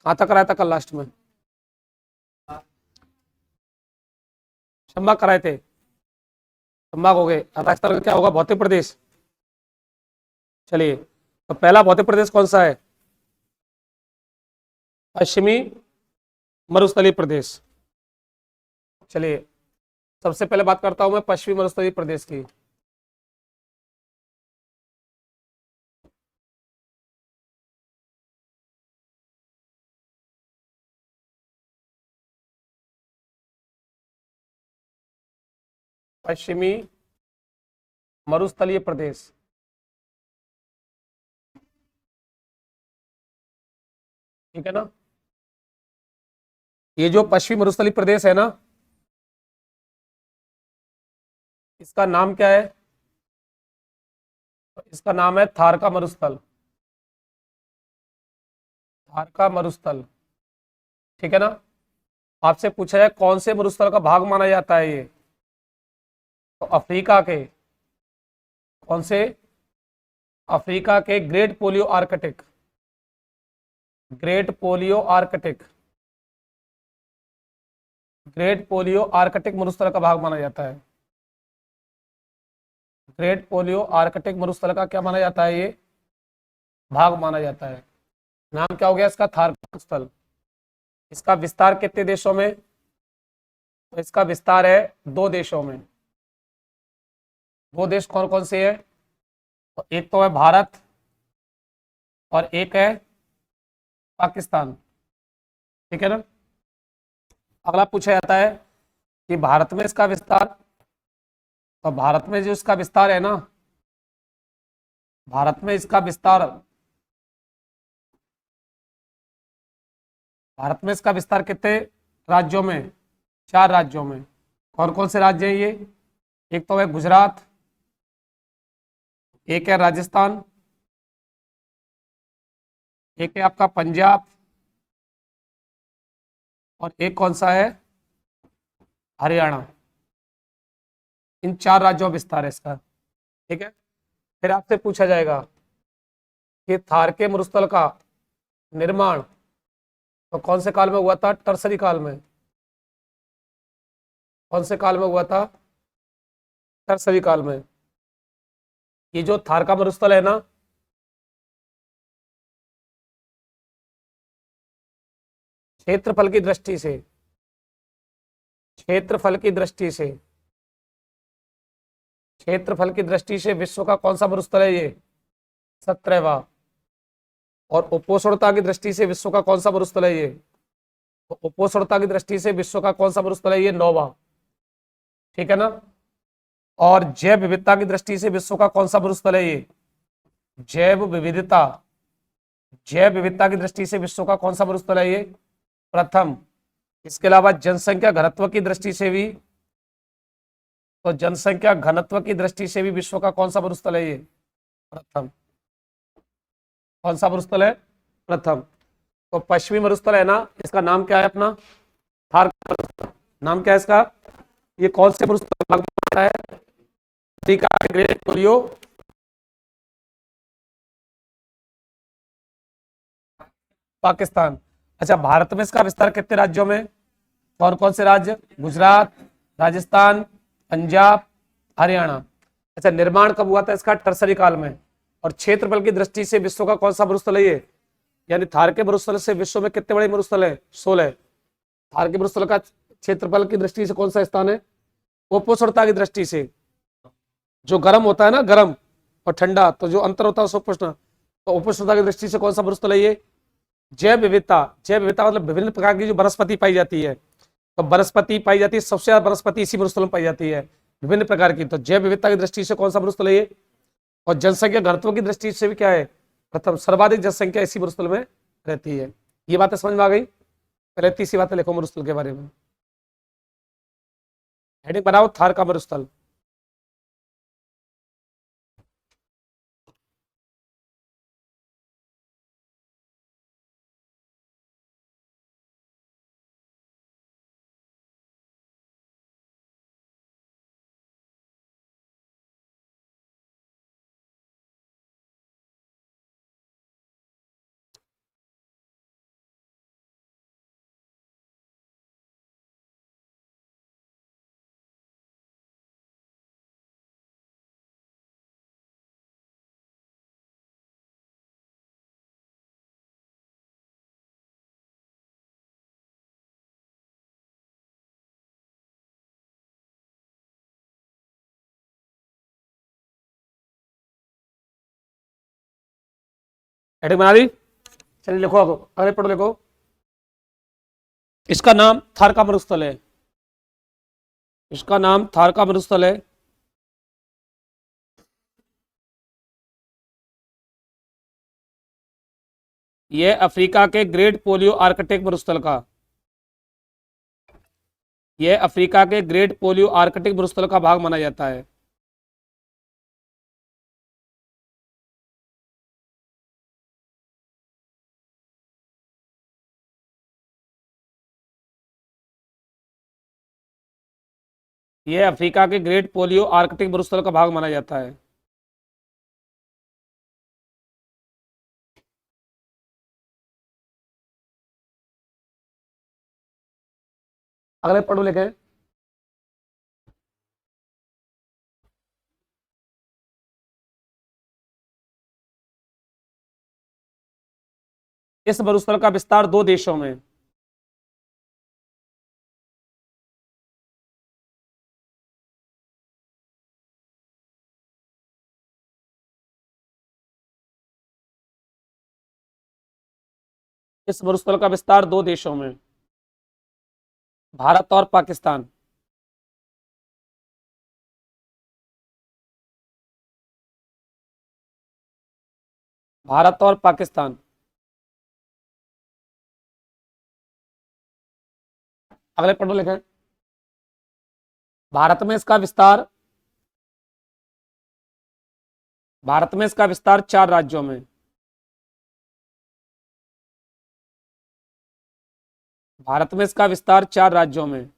कहाँ तक कराया था कल लास्ट में? चंबा कराए थे, चंबा हो गए। अब राजस्थान का क्या होगा? भौतिक प्रदेश। चलिए, तो पहला भौतिक प्रदेश कौन सा है? पश्चिमी मरुस्थलीय प्रदेश। चलिए, सबसे पहले बात करता हूं मैं पश्चिमी मरुस्थलीय प्रदेश की। पश्चिमी मरुस्थलीय प्रदेश, ठीक है ना? ये जो पश्चिमी मरुस्थलीय प्रदेश है ना, इसका नाम क्या है? इसका नाम है थारका मरुस्थल। थारका मरुस्थल, ठीक है ना? आपसे पूछा है कौन से मरुस्थल का भाग माना जाता है ये, तो अफ्रीका के, कौन से? अफ्रीका के great polio Arctic, great polio Arctic, great polio Arctic मरुस्थल का भाग माना जाता है। ग्रेट पोलियो आर्कटिक मरुस्थल का क्या माना जाता है? ये भाग माना जाता है। नाम क्या हो गया इसका? थारका मरुस्थल। इसका विस्तार कितने देशों में? तो इसका विस्तार है दो देशों में। वो देश कौन कौन से हैं? तो एक तो है भारत और एक है पाकिस्तान, ठीक है ना? अगला पूछा जाता है कि भारत में इसका विस्तार, तो भारत में जो इसका विस्तार है ना, भारत में इसका विस्तार, भारत में इसका विस्तार कितने राज्यों में? चार राज्यों में। कौन कौन से राज्य हैं ये? एक तो है गुजरात, एक है राजस्थान, एक है आपका पंजाब, और एक कौन सा है? हरियाणा। इन चार राज्यों में विस्तार है इसका, ठीक है? फिर आपसे पूछा जाएगा कि थार के मरुस्थल का निर्माण तो कौन से काल में हुआ था? टर्सरी काल में। कौन से काल में हुआ था? टर्सरी काल में। ये जो थार का मरुस्थल है ना, क्षेत्रफल की दृष्टि से, क्षेत्रफल की दृष्टि से, क्षेत्रफल की दृष्टि से विश्व का कौन सा मरुस्थल है ये? 17वां। और उपोष्णता की दृष्टि से विश्व का कौन सा मरुस्थल है ये? तो उपोष्णता की दृष्टि से विश्व का कौन सा मरुस्थल है ये? 9वां, ठीक है ना? और जैव विविधता की दृष्टि से विश्व का कौन सा मरुस्थल है ये? जैव विविधता, जैव विविधता की दृष्टि से विश्व का कौन सा मरुस्थल है ये? प्रथम। इसके अलावा जनसंख्या घनत्व की दृष्टि से भी, तो जनसंख्या घनत्व की दृष्टि से भी विश्व का कौन सा मरुस्थल है ये? प्रथम। कौन सा मरुस्थल है? प्रथम। तो पश्चिमी मरुस्थल है ना, इसका नाम क्या है अपना? थार। नाम क्या है इसका? ये कौन से मरुस्थल भाग में आता है? अफ्रीका के ग्रेट पोलियो, पाकिस्तान। अच्छा, भारत में इसका विस्तार कितने राज्यों में? कौन कौन से राज्य? गुजरात, राजस्थान, पंजाब, हरियाणा। अच्छा, निर्माण कब हुआ था इसका? टर्सरी काल में। और क्षेत्रफल की दृष्टि से विश्व का कौन सा मरुस्थल है ये? यानी थार के मरुस्थल से विश्व में कितने बड़े मरुस्थल है? 16। थार के मरुस्थल का क्षेत्रफल की दृष्टि से कौन सा स्थान है? उपोष्णता की दृष्टि से, जो गर्म होता है ना, गर्म और ठंडा, तो जो अंतर होता है उस उपोष्ण, तो उपोष्णता की दृष्टि से कौन सा मरुस्थल है ये? जैव विविधता, जैव विविधता मतलब विभिन्न प्रकार की जो वनस्पति पाई जाती है, तो वनस्पति पाई जाती है, सबसे ज्यादा वनस्पति इसी मरुस्थल में पाई जाती है, विभिन्न प्रकार की। तो जैव विविधता की दृष्टि से कौन सा मरुस्थल है ये? और जनसंख्या घनत्व की दृष्टि से भी क्या है? प्रथम। सर्वाधिक जनसंख्या इसी मरुस्थल में रहती है। ये बातें समझ में आ गई? पहले तीसरी बातें लिखो मरुस्थल के बारे में। हेडिंग बनाओ थार का मरुस्थल। हेडिंग बना दी। चलिए लिखो, अब अगले पढ़ो, लिखो। इसका नाम थार का मरुस्थल है। इसका नाम थार का मरुस्थल है। यह अफ्रीका के ग्रेट पोलियो आर्कटिक मरुस्थल का, यह अफ्रीका के ग्रेट पोलियो आर्कटिक मरुस्थल का भाग माना जाता है। यह अफ्रीका के ग्रेट पोलियो आर्कटिक मरुस्थल का भाग माना जाता है। अगले पढ़ो, लिखे। इस मरुस्थल का विस्तार दो देशों में। इस मरुस्थल का विस्तार दो देशों में, भारत और पाकिस्तान। भारत और पाकिस्तान। अगले पढ़ो, लिखे। भारत में इसका विस्तार, भारत में इसका विस्तार चार राज्यों में। भारत में इसका विस्तार चार राज्यों में।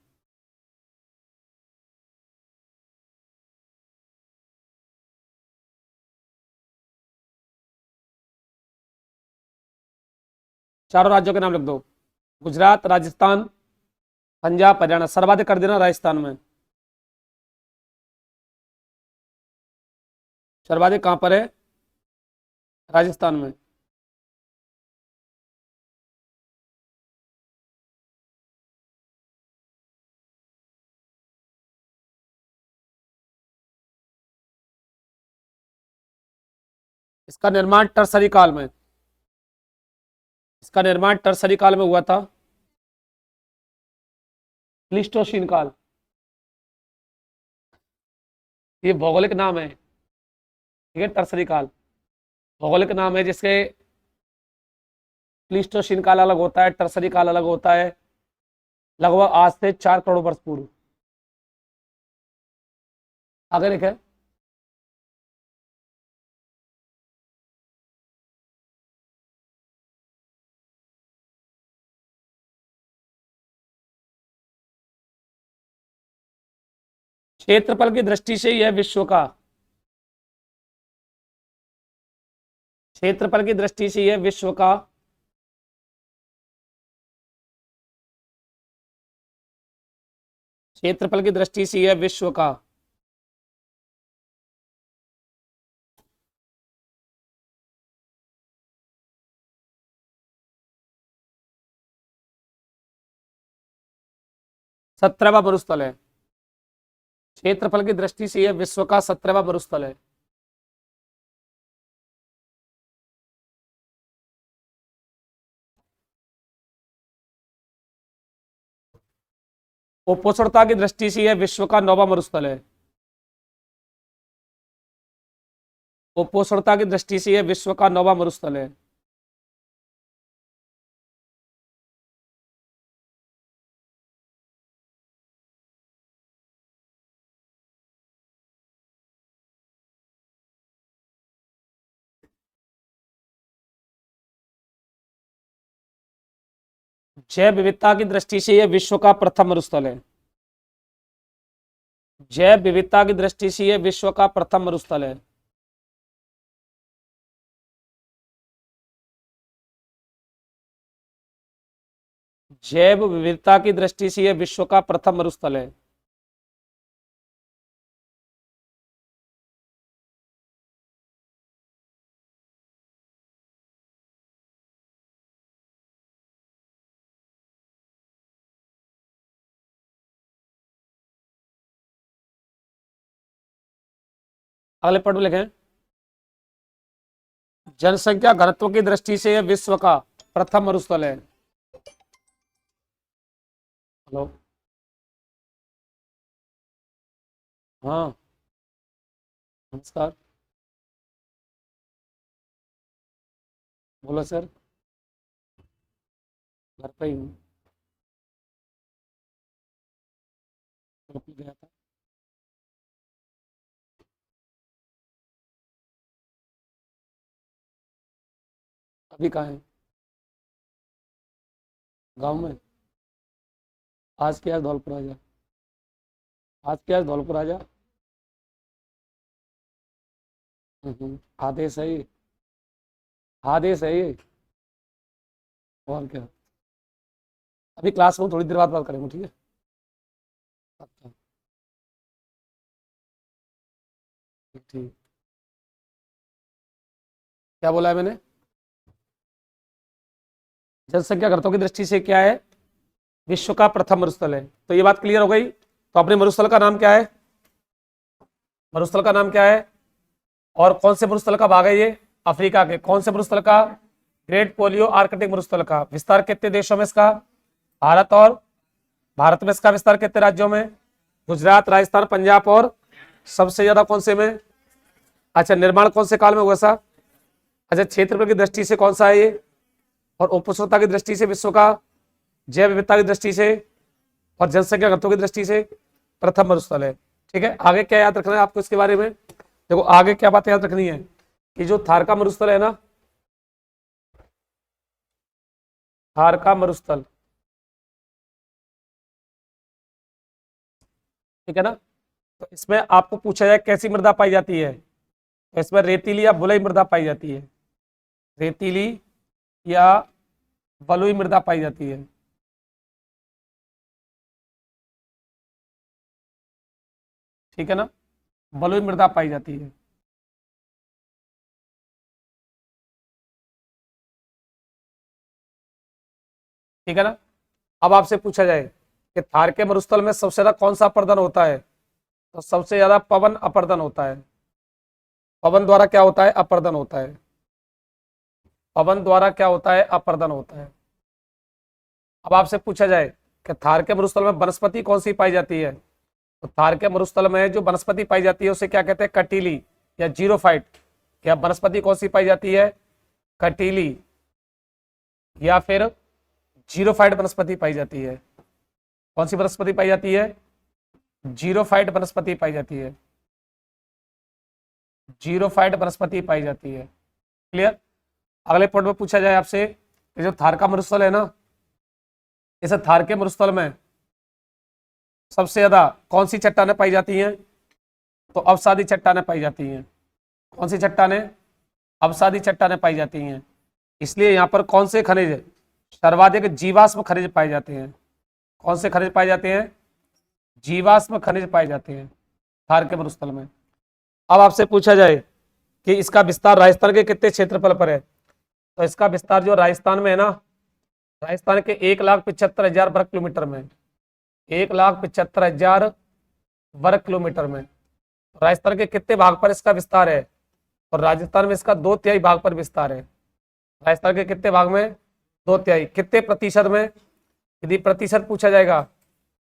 चारों राज्यों के नाम लिख दो। गुजरात, राजस्थान, पंजाब, हरियाणा। सर्वाधिक कर देना राजस्थान में। सर्वाधिक कहां पर है? राजस्थान में। इसका निर्माण टर्सरी काल में, इसका निर्माण टर्सरी काल में हुआ था। प्लीस्टोसीन काल। ये भौगोलिक नाम है, ठीक है, टर्सरी काल भौगोलिक नाम है, जिसके प्लीस्टोसीन काल अलग होता है, टर्सरी काल अलग होता है। लगभग आज से 4 करोड़ वर्ष पूर्व। आगे लिखे। क्षेत्रफल की दृष्टि से यह विश्व का, क्षेत्रफल की दृष्टि से यह विश्व का क्षेत्रफल की दृष्टि से यह विश्व का 17वां मरुस्थल है। क्षेत्रफल की दृष्टि से यह विश्व का 17वां मरुस्थल है। उपोष्णता की दृष्टि से यह विश्व का 9वां मरुस्थल है। उपोष्णता की दृष्टि से यह विश्व का 9वां मरुस्थल है। जैव विविधता की दृष्टि से यह विश्व का प्रथम मरुस्थल है। जैव विविधता की दृष्टि से यह विश्व का प्रथम मरुस्थल है। जैव विविधता की दृष्टि से यह विश्व का प्रथम मरुस्थल है। अगले पढ़ में लिखें। जनसंख्या घनत्व की दृष्टि से यह विश्व का प्रथम मरुस्थल है। हेलो, हाँ, नमस्कार, बोलो सर। घर पे ही हूँ, घर पे गया था। अभी कहाँ है? गाँव में। आज क्या है, धौलपुर आ जा। आज क्या है, धौलपुर आ जा। आदेश है ये, आदेश है ये। और क्या, अभी क्लास में थोड़ी देर बाद बात करेंगे, ठीक है? अच्छा, ठीक। क्या बोला है मैंने? जनसंख्या घनत्व की दृष्टि से क्या है, विश्व का प्रथम मरुस्थल है। तो ये बात क्लियर हो गई। तो अपने मरुस्थल का नाम क्या है? मरुस्थल का नाम क्या है? और कौन से मरुस्थल का भाग है ये? अफ्रीका के। कौन से मरुस्थल का? ग्रेट पोलियो आर्कटिक मरुस्थल का। विस्तार कितने देशों में इसका? भारत। और भारत में इसका विस्तार कितने राज्यों में? गुजरात, राजस्थान, पंजाब। और सबसे ज्यादा कौन से में? अच्छा, निर्माण कौन से काल में हुआ सा? अच्छा, क्षेत्रफल की दृष्टि से कौन सा है ये? और उपउष्णता की दृष्टि से विश्व का, जैव विविधता की दृष्टि से, और जनसंख्या घनत्व की दृष्टि से प्रथम मरुस्थल है। ठीक है, आगे क्या याद रखना है आपको इसके बारे में? देखो आगे क्या बात याद रखनी है कि जो थार का मरुस्थल है ना, थार का मरुस्थल, ठीक है ना, तो इसमें आपको पूछा जाए कैसी मृदा पाई जाती है, तो इसमें रेतीली या बलुई मृदा पाई जाती है। रेतीली या बलुई मृदा पाई जाती है। ठीक है ना, बलुई मृदा पाई जाती है। ठीक है ना। अब आपसे पूछा जाए कि थार के मरुस्थल में सबसे ज्यादा कौन सा अपर्दन होता है, तो सबसे ज्यादा पवन अपर्दन होता है। पवन द्वारा क्या होता है? अपर्दन होता है। पवन द्वारा क्या होता है? अपर्दन होता है। अब आपसे पूछा जाए कि थार के मरुस्थल में वनस्पति कौन सी पाई जाती है, तो थार के मरुस्थल में जो वनस्पति पाई जाती है उसे क्या कहते हैं? कटीली या जीरोफाइट। या वनस्पति कौन सी पाई जाती है? कटीली या फिर जीरोफाइट वनस्पति पाई जाती है। कौन सी वनस्पति पाई जाती है? जीरोफाइट वनस्पति पाई जाती है। जीरोफाइट वनस्पति पाई जाती है। क्लियर। अगले पॉइंट में पूछा जाए आपसे कि जो थार का मरुस्थल है ना, इस थार के मरुस्थल में सबसे ज्यादा कौन सी चट्टानें पाई जाती हैं, तो अवसादी चट्टानें पाई जाती हैं। कौन सी चट्टानें? अवसादी चट्टानें पाई जाती हैं। इसलिए यहाँ पर कौन से खनिज सर्वाधिक जीवाश्म खनिज पाए जाते हैं? कौन से खनिज पाए जाते हैं? जीवाश्म खनिज पाए जाते हैं थार के मरुस्थल में। अब आपसे पूछा जाए कि इसका विस्तार राजस्थान के कितने क्षेत्रफल पर है, तो इसका विस्तार जो राजस्थान में है ना, राजस्थान के 1,75,000 वर्ग किलोमीटर में, 1,75,000 वर्ग किलोमीटर में। राजस्थान के कितने भाग पर इसका विस्तार है, और राजस्थान में इसका 2/3 भाग पर विस्तार है। राजस्थान के कितने भाग में? 2/3। कितने प्रतिशत में? यदि प्रतिशत पूछा जाएगा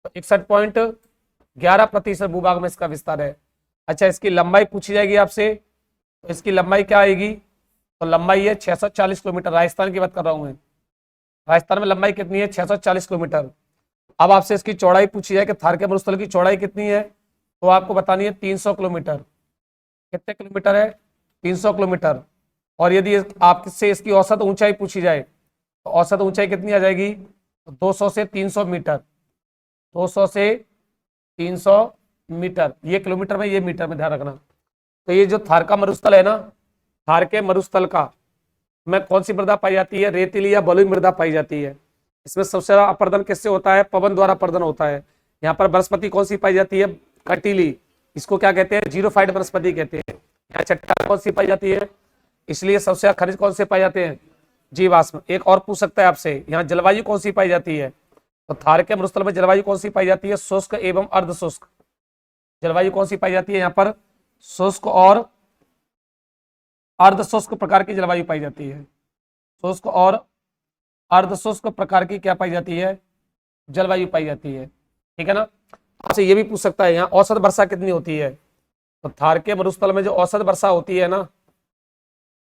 तो 61.11% भूभाग में इसका विस्तार है। अच्छा, इसकी लंबाई पूछी जाएगी आपसे, तो इसकी लंबाई क्या आएगी, तो लंबाई है 640 किलोमीटर। राजस्थान की बात कर रहा हूं मैं। राजस्थान में लंबाई कितनी है? 640 किलोमीटर। अब आपसे इसकी चौड़ाई पूछी जाए कि थार के मरुस्थल की चौड़ाई कितनी है, तो आपको बतानी है 300 किलोमीटर। कितने किलोमीटर है? 300 किलोमीटर। और यदि आपसे इसकी औसत ऊंचाई पूछी जाए तो औसत ऊंचाई कितनी आ जाएगी? 200 से 300 मीटर। 200 से 300 मीटर। ये किलोमीटर में, ये मीटर में, ध्यान रखना। तो ये जो थार का मरुस्थल है ना, थार के मरुस्थल का में कौन सी मृदा पाई जाती है? रेतीली या बलुई मृदा पाई जाती है। इसमें सबसे ज्यादा अपर्दन किससे होता है? पवन द्वारा अपर्दन होता है। यहाँ पर वनस्पति कौन सी पाई जाती है? कटीली। इसको क्या कहते हैं? जीरोफाइट वनस्पति कहते हैं। यहाँ चट्टान कौन सी पाई जाती है? इसलिए सबसे ज्यादा खनिज कौन से पाए जाते हैं? जीवाश्म। एक और पूछ सकता है आपसे, यहाँ जलवायु कौन सी पाई जाती है, तो थार के मरुस्थल में जलवायु कौन सी पाई जाती है? शुष्क एवं अर्ध शुष्क। जलवायु कौन सी पाई जाती है यहाँ पर? शुष्क और अर्धशुष्क प्रकार की जलवायु पाई जाती है। शुष्क और अर्धशुष्क प्रकार की क्या पाई जाती है? जलवायु पाई जाती है। ठीक है ना। आपसे ये भी पूछ सकता है यहाँ औसत वर्षा कितनी होती है? तो थार के मरुस्थल में जो औसत वर्षा होती है ना,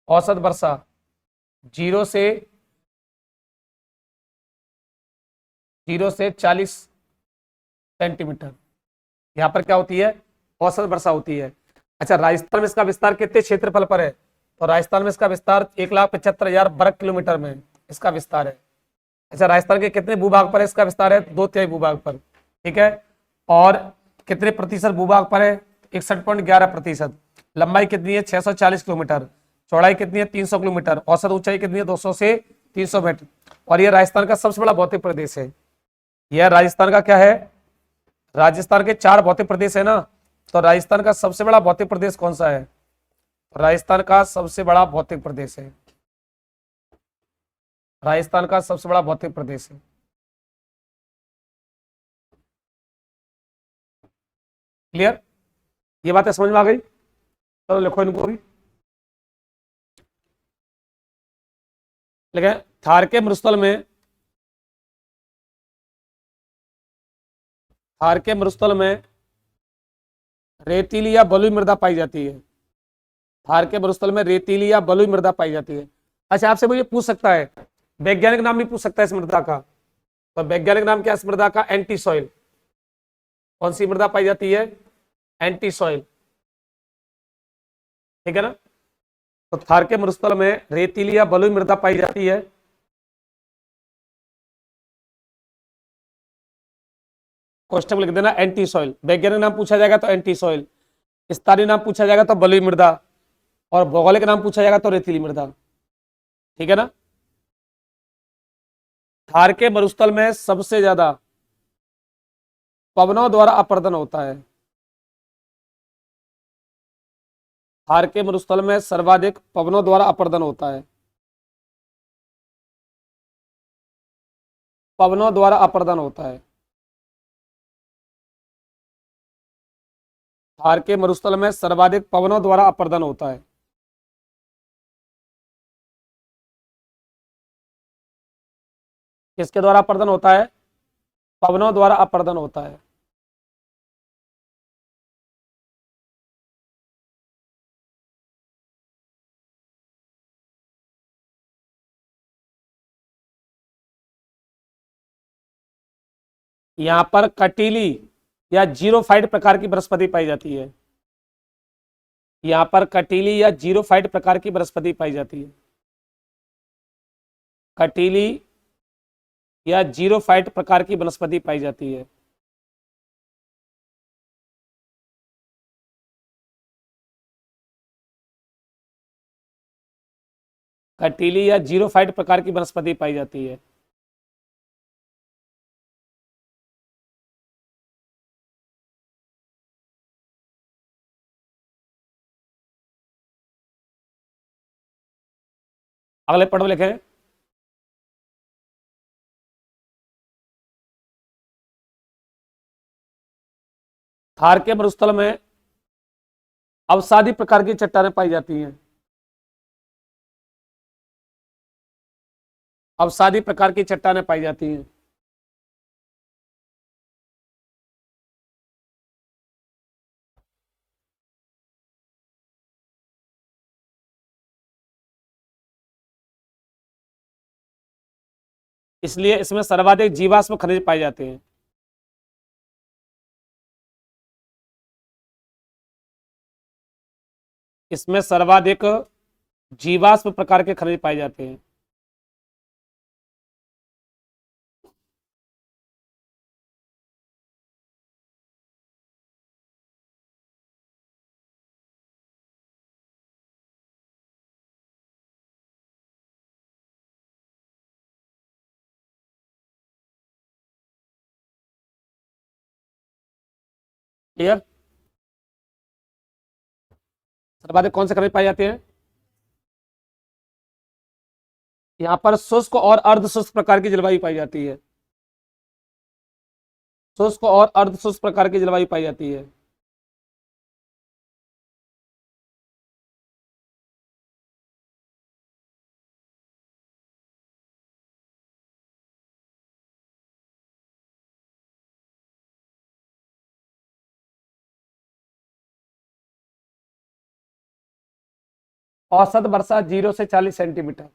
औसत वर्षा 0 से 40 सेंटीमीटर, यहाँ पर क्या होती है? औसत वर्षा होती है। अच्छा, राजस्थान में इसका विस्तार कितने क्षेत्रफल पर है? तो राजस्थान में इसका विस्तार 1,75,000 वर्ग किलोमीटर में इसका विस्तार है। अच्छा, राजस्थान के कितने भूभाग पर है इसका विस्तार है? 2/3 भूभाग पर। ठीक है। और कितने प्रतिशत भूभाग पर है? 61.11%। लंबाई कितनी है? 640 किलोमीटर। चौड़ाई कितनी है? 300 किलोमीटर। औसत ऊंचाई कितनी है? 200 से 300 मीटर। और यह राजस्थान का सबसे बड़ा भौतिक प्रदेश है। यह राजस्थान का क्या है? राजस्थान के 4 भौतिक प्रदेश है ना, तो राजस्थान का सबसे बड़ा भौतिक प्रदेश कौन सा है? राजस्थान का सबसे बड़ा भौतिक प्रदेश है, राजस्थान का सबसे बड़ा भौतिक प्रदेश है। क्लियर? ये बातें समझ में आ गई? चलो लिखो इनको भी। लेकिन थार के मरुस्थल में, थार के मरुस्थल में रेतीली या बलुई मृदा पाई जाती है। थार के मरुस्थल में रेतीली या बलुई मृदा पाई जाती है। अच्छा, आपसे मुझे पूछ सकता है, वैज्ञानिक नाम भी पूछ सकता है इस मृदा का। तो वैज्ञानिक नाम क्या है इस मृदा का? Anti soil. कौन सी मृदा पाई जाती है? Anti soil. ठीक है ना। तो थार के मरुस्थल में रेतीली या बलुई मृदा पाई जाती है। क्वेश्चन लिख देना एंटी सॉइल। वैज्ञानिक नाम पूछा जाएगा तो एंटी सॉइल, स्थानीय नाम पूछा जाएगा तो बलुई मृदा, और भौगोलिक नाम पूछा जाएगा तो रेतीली मृदा। ठीक है ना। थार के मरुस्थल में सबसे ज्यादा पवनों द्वारा अपर्दन होता है। थार के मरुस्थल में सर्वाधिक पवनों द्वारा अपर्दन होता है। पवनों द्वारा अपर्दन होता है। थार के मरुस्थल में सर्वाधिक पवनों द्वारा अपर्दन होता है। किसके द्वारा अपर्दन होता है? पवनों द्वारा अपर्दन होता है। यहां पर कटीली या जीरोफाइट प्रकार की वनस्पति पाई जाती है। यहां पर कटीली या जीरोफाइट प्रकार की वनस्पति पाई जाती है। कटीली या जीरोफाइट प्रकार की वनस्पति पाई जाती है। कटीली या जीरोफाइट प्रकार की वनस्पति पाई जाती है। अगले पढ़ो लिखे। थार के मरुस्थल में अवसादी प्रकार की चट्टानें पाई जाती हैं। अवसादी प्रकार की चट्टानें पाई जाती हैं। इसलिए इसमें सर्वाधिक जीवाश्म खनिज पाए जाते हैं। इसमें सर्वाधिक जीवाश्म प्रकार के खनिज पाए जाते हैं। क्लियर? सर्वाधिक कौन से खनिज पाए जाते हैं? यहाँ पर शुष्क और अर्धशुष्क प्रकार की जलवायु पाई जाती है। शुष्क और अर्धशुष्क प्रकार की जलवायु पाई जाती है। औसत वर्षा 0 से 40 सेंटीमीटर।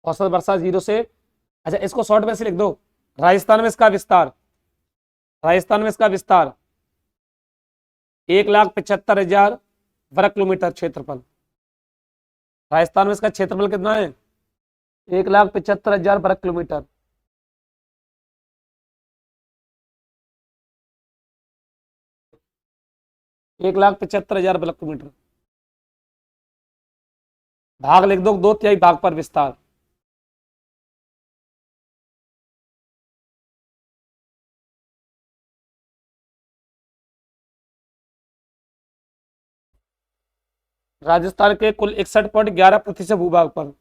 औसत वर्षा 0 से, अच्छा इसको शॉर्ट में से लिख दो। राजस्थान में इसका विस्तार, राजस्थान में इसका विस्तार 1,75,000 वर्ग किलोमीटर क्षेत्रफल। राजस्थान में इसका क्षेत्रफल कितना है? 1,75,000 वर्ग किलोमीटर। एक लाख 75,000 वर्ग किलोमीटर। भाग लिख दो, 2/3 भाग पर विस्तार। राजस्थान के कुल 61.11% भूभाग पर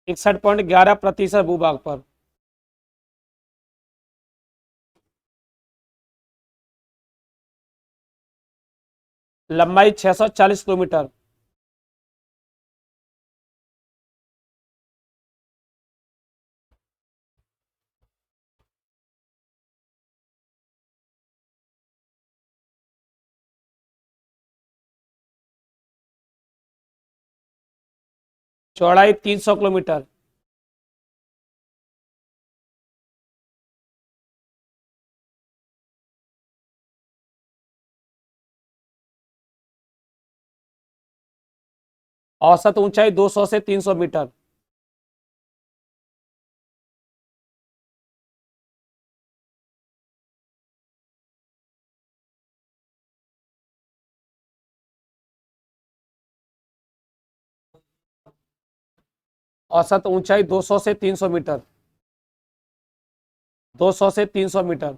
61.11% भूभाग पर लंबाई 640 किलोमीटर। चौड़ाई 300 किलोमीटर। औसत ऊंचाई 200 से 300 मीटर। औसत ऊंचाई 200 से 300 मीटर। 200 से 300 मीटर।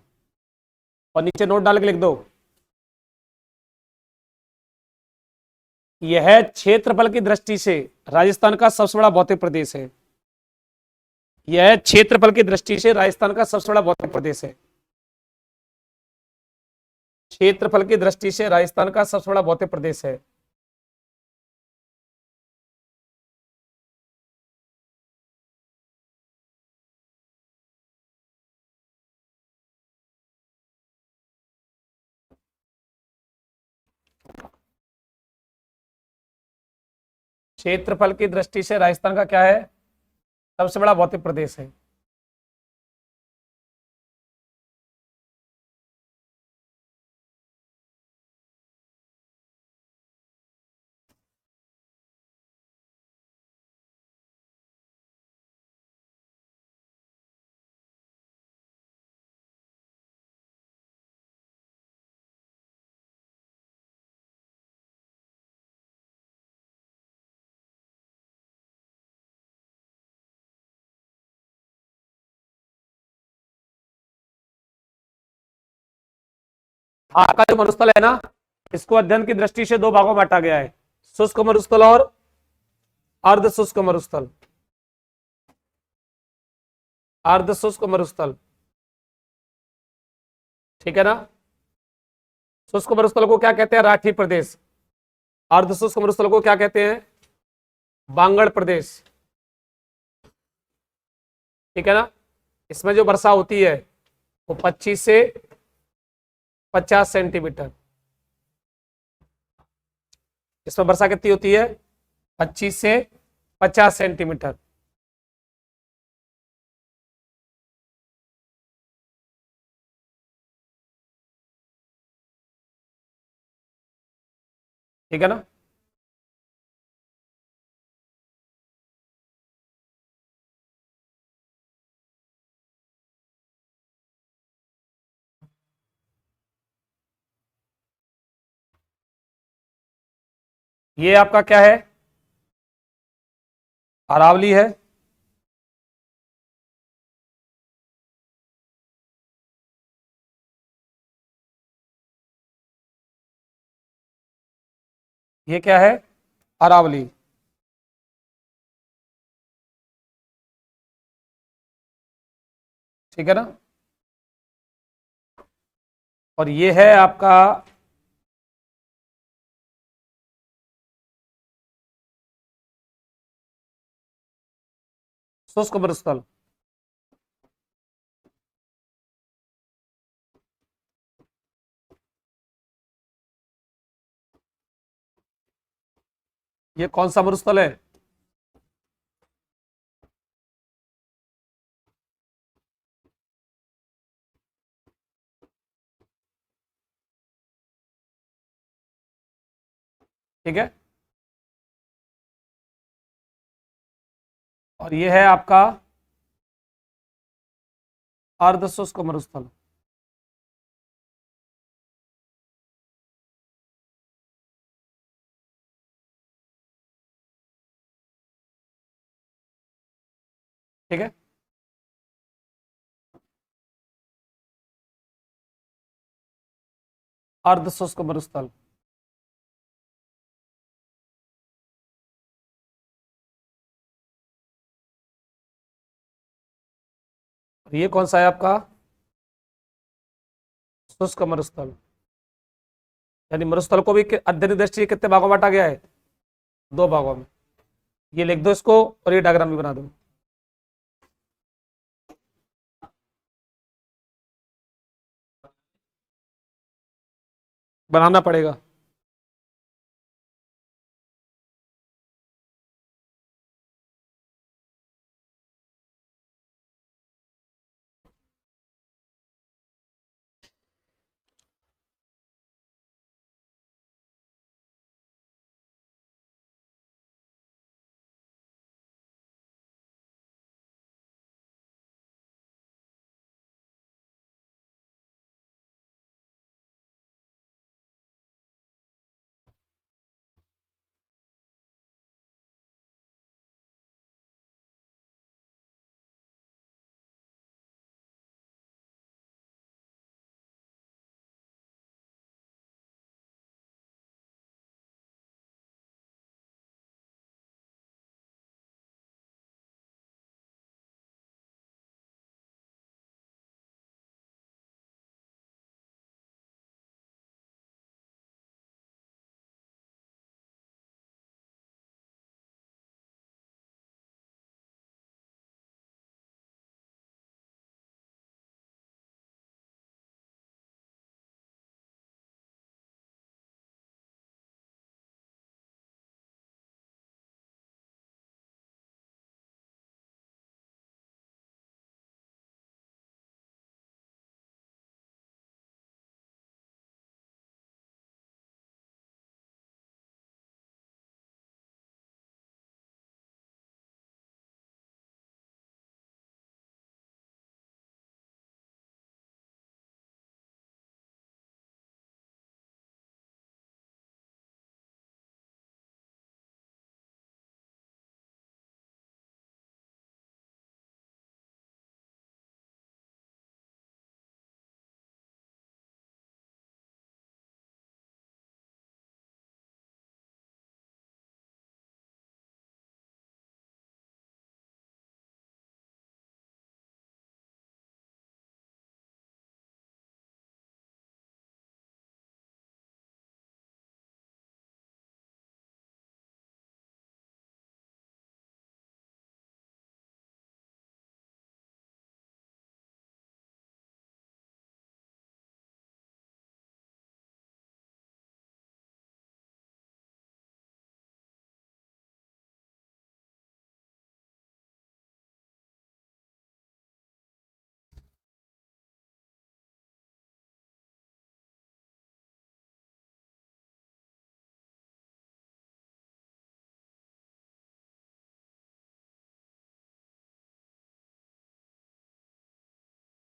और नीचे नोट डाल के लिख दो, यह क्षेत्रफल की दृष्टि से राजस्थान का सबसे बड़ा भौतिक प्रदेश है। यह क्षेत्रफल की दृष्टि से राजस्थान का सबसे बड़ा भौतिक प्रदेश है। क्षेत्रफल की दृष्टि से राजस्थान का सबसे बड़ा भौतिक प्रदेश है। क्षेत्रफल की दृष्टि से राजस्थान का क्या है? सबसे बड़ा भौतिक प्रदेश है। भारत का जो मरुस्थल है ना, इसको अध्ययन की दृष्टि से दो भागों में बांटा गया है, शुष्क मरुस्थल और अर्ध शुष्क मरुस्थल। अर्ध शुष्क मरुस्थल, ठीक है ना। शुष्क मरुस्थल को क्या कहते हैं? राठी प्रदेश। अर्ध शुष्क मरुस्थल को क्या कहते हैं? बांगड़ प्रदेश, ठीक है ना। इसमें जो वर्षा होती है वो 25 से 50 सेंटीमीटर। इसमें वर्षा कितनी होती है? 25 से 50 सेंटीमीटर। ठीक है ना। ये आपका क्या है? अरावली है। ये क्या है? अरावली। ठीक है ना। और ये है आपका शुष्क मरुस्थल। ये कौन सा मरुस्थल है? ठीक है। और ये है आपका अर्ध शुष्क मरुस्थल। ठीक है। अर्ध शुष्क मरुस्थल। और ये कौन सा है आपका शुष्क मरुस्थल। यानी मरुस्थल को भी अध्ययन की दृष्टि से कितने भागों में बांटा गया है? दो भागों में। ये लिख दो इसको और ये डायग्राम भी बना दो। बनाना पड़ेगा।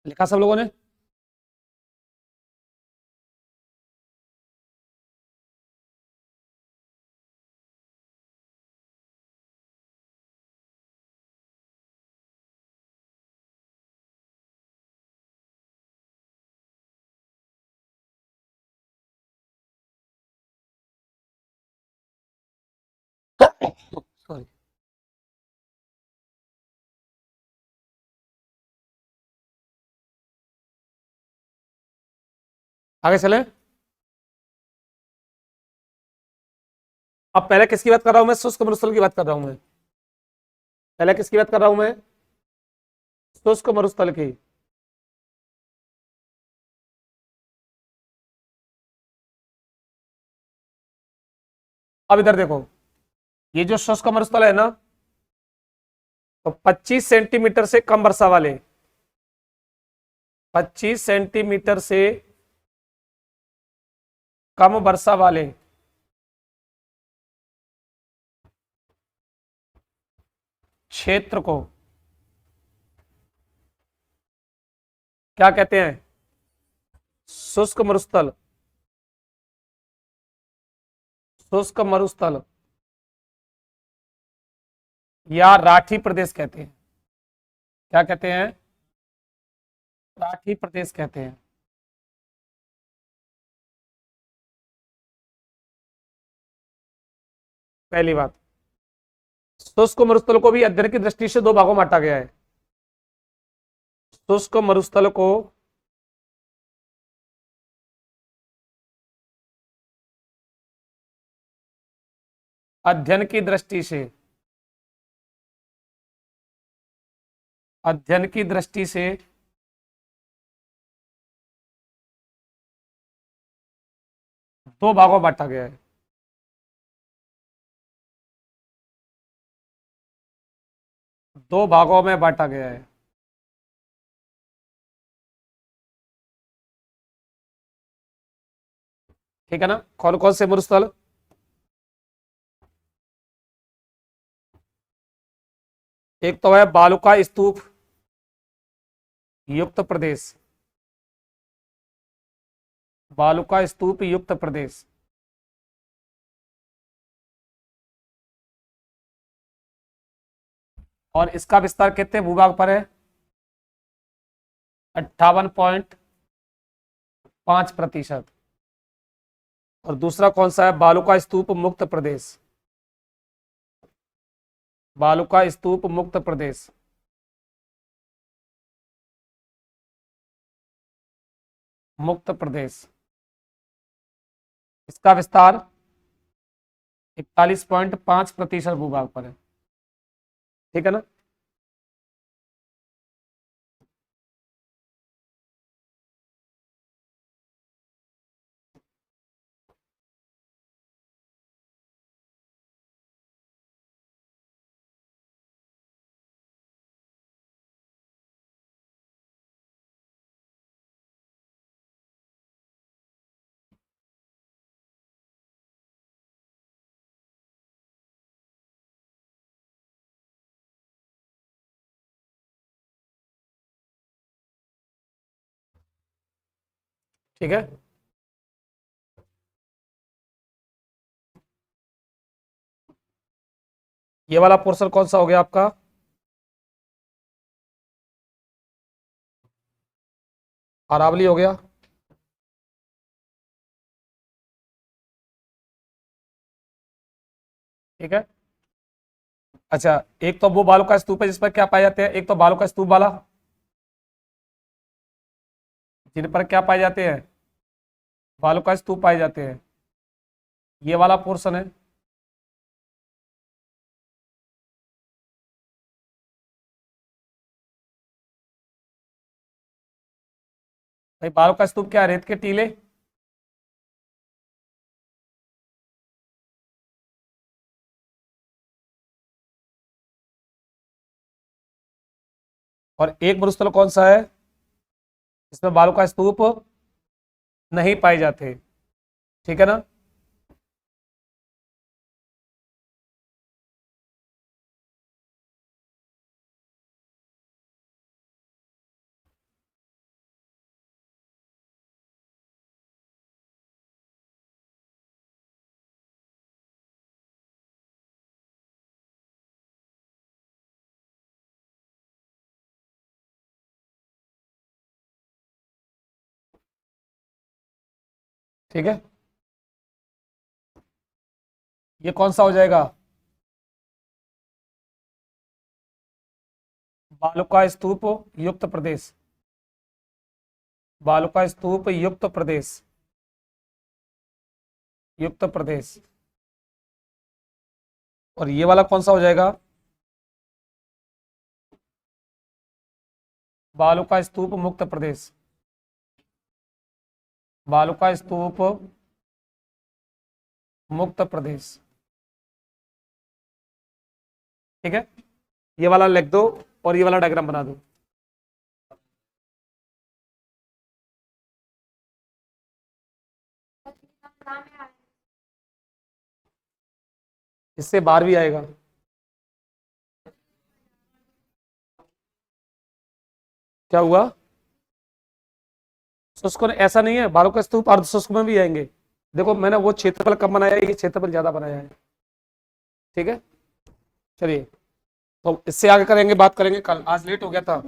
लिखा सब लोगों ने? सॉरी। आगे चले। अब पहले किसकी बात कर रहा हूं मैं? शुष्क मरुस्थल की बात कर रहा हूं मैं। पहले किसकी बात कर रहा हूं मैं? शुष्क मरुस्थल की। अब इधर देखो, ये जो शुष्क मरुस्थल है ना, तो 25 सेंटीमीटर से कम वर्षा वाले, 25 सेंटीमीटर से कम वर्षा वाले क्षेत्र को क्या कहते हैं? शुष्क मरुस्थल। शुष्क मरुस्थल या राठी प्रदेश कहते हैं। क्या कहते हैं? राठी प्रदेश कहते हैं। पहली बात, शुष्क मरुस्थल को भी अध्ययन की दृष्टि से दो भागों में बांटा गया है। शुष्क मरुस्थल को अध्ययन की दृष्टि से, अध्ययन की दृष्टि से दो भागों में बांटा गया है। दो भागों में बांटा गया है। ठीक है ना? कौन कौन से मरुस्थल? एक तो है बालुका स्तूप युक्त प्रदेश, बालुका स्तूप युक्त प्रदेश। और इसका विस्तार कितने भूभाग पर है? 58.5%। और दूसरा कौन सा है? बालुका स्तूप मुक्त प्रदेश, बालुका स्तूप मुक्त प्रदेश। मुक्त प्रदेश, इसका विस्तार 41.5% भूभाग पर है। ठीक है ना? ठीक है। ये वाला पोर्शन कौन सा हो गया आपका? अरावली हो गया। ठीक है। अच्छा, एक तो वो बालू का स्तूप है जिस पर क्या पाए जाते हैं, एक तो बालू का स्तूप वाला जिन पर क्या पाए जाते हैं? बालू का स्तूप पाए जाते हैं। ये वाला पोर्शन है। भाई बालू का स्तूप क्या है? रेत के टीले। और एक मरुस्थल कौन सा है इसमें बालू का स्तूप नहीं पाए जाते? ठीक है ना? ठीक है। ये कौन सा हो जाएगा? बालू का स्तूप युक्त प्रदेश, बालू का स्तूप युक्त प्रदेश। युक्त प्रदेश। और ये वाला कौन सा हो जाएगा? बालुका स्तूप मुक्त प्रदेश। बालुका स्तूप मुक्त प्रदेश। ठीक है, ये वाला लिख दो और ये वाला डायग्राम बना दो। इससे बाहर भी आएगा। क्या हुआ? शुष्क ऐसा नहीं है, बालू का स्तूप अर्ध शुष्क में भी आएंगे। देखो मैंने वो क्षेत्रफल कम बनाया है, ये क्षेत्रफल ज्यादा बनाया है। ठीक है, चलिए तो इससे आगे करेंगे, बात करेंगे कल, आज लेट हो गया था।